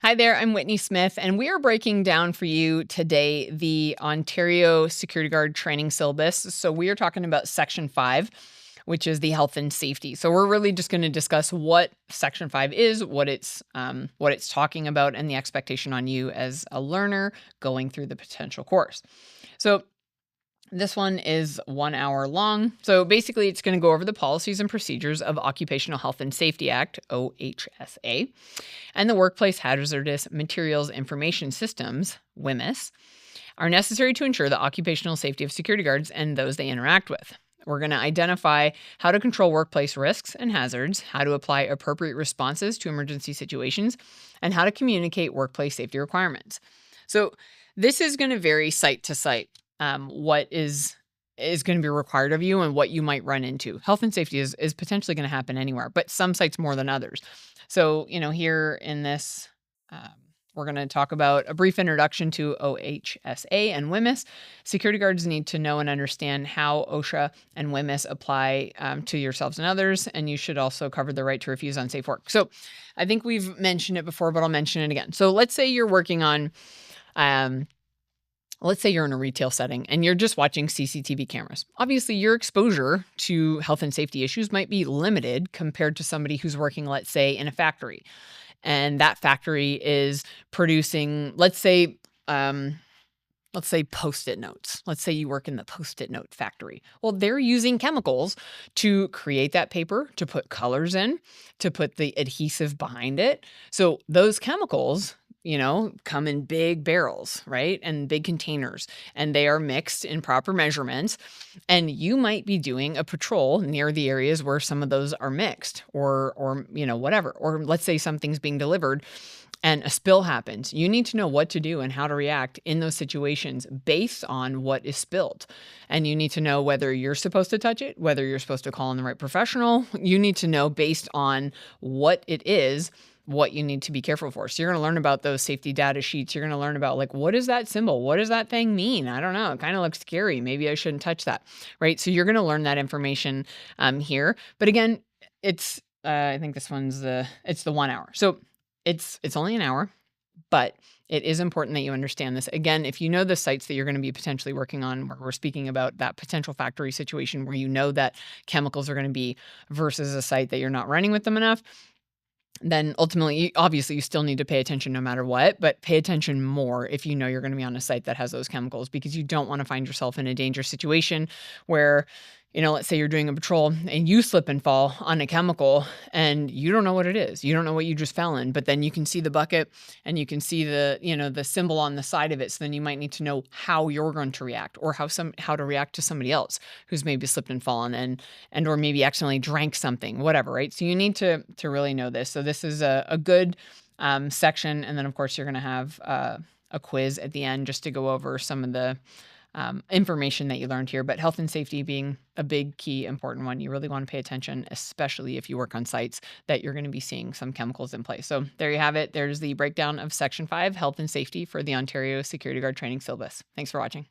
Hi there, I'm Whitney Smith, and we are breaking down for you today the Ontario Security Guard training syllabus. So, we are talking about Section 5, which is the health and safety. So, we're really just going to discuss what Section 5 is, what it's talking about, and the expectation on you as a learner going through the potential course. So, this one is 1 hour long. So basically, it's going to go over the policies and procedures of Occupational Health and Safety Act, OHSA, and the Workplace Hazardous Materials Information Systems, WHMIS, are necessary to ensure the occupational safety of security guards and those they interact with. We're going to identify how to control workplace risks and hazards, how to apply appropriate responses to emergency situations, and how to communicate workplace safety requirements. So this is going to vary site to site. What is going to be required of you and what you might run into. Health and safety is potentially going to happen anywhere, but some sites more than others. So, here in this, we're going to talk about a brief introduction to OHSA and WHMIS. Security guards need to know and understand how OSHA and WHMIS apply to yourselves and others, and you should also cover the right to refuse unsafe work. So I think we've mentioned it before, but I'll mention it again. So let's say you're working on let's say you're in a retail setting and you're just watching CCTV cameras. Obviously, your exposure to health and safety issues might be limited compared to somebody who's working, let's say, in a factory. And that factory is producing, let's say Post-it notes. Let's say you work in the Post-it note factory. Well, they're using chemicals to create that paper, to put colors in, to put the adhesive behind it. So those chemicals, come in big barrels, right? And big containers, and they are mixed in proper measurements. And you might be doing a patrol near the areas where some of those are mixed or whatever. Or let's say something's being delivered and a spill happens. You need to know what to do and how to react in those situations based on what is spilled. And you need to know whether you're supposed to touch it, whether you're supposed to call in the right professional. You need to know based on what it is, what you need to be careful for. So you're going to learn about those safety data sheets. You're going to learn about what is that symbol? What does that thing mean? I don't know. It kind of looks scary. Maybe I shouldn't touch that, right? So you're going to learn that information here. But again, it's I think this one's it's the 1 hour. So it's only an hour, but it is important that you understand this. Again, if you know the sites that you're going to be potentially working on, where we're speaking about that potential factory situation where you know that chemicals are going to be versus a site that you're not running with them enough, then ultimately, obviously, you still need to pay attention no matter what, but pay attention more if you know you're going to be on a site that has those chemicals, because you don't want to find yourself in a dangerous situation where, let's say you're doing a patrol and you slip and fall on a chemical and you don't know what it is. You don't know what you just fell in, but then you can see the bucket and you can see the symbol on the side of it. So then you might need to know how you're going to react, or how to react to somebody else who's maybe slipped and fallen and or maybe accidentally drank something, whatever, right? So you need to really know this. So this is a good section. And then of course you're going to have a quiz at the end just to go over some of the information that you learned here, but health and safety being a big, key, important one. You really want to pay attention, especially if you work on sites that you're going to be seeing some chemicals in place. So there you have it. There's the breakdown of Section 5, health and safety, for the Ontario Security Guard training syllabus. Thanks for watching.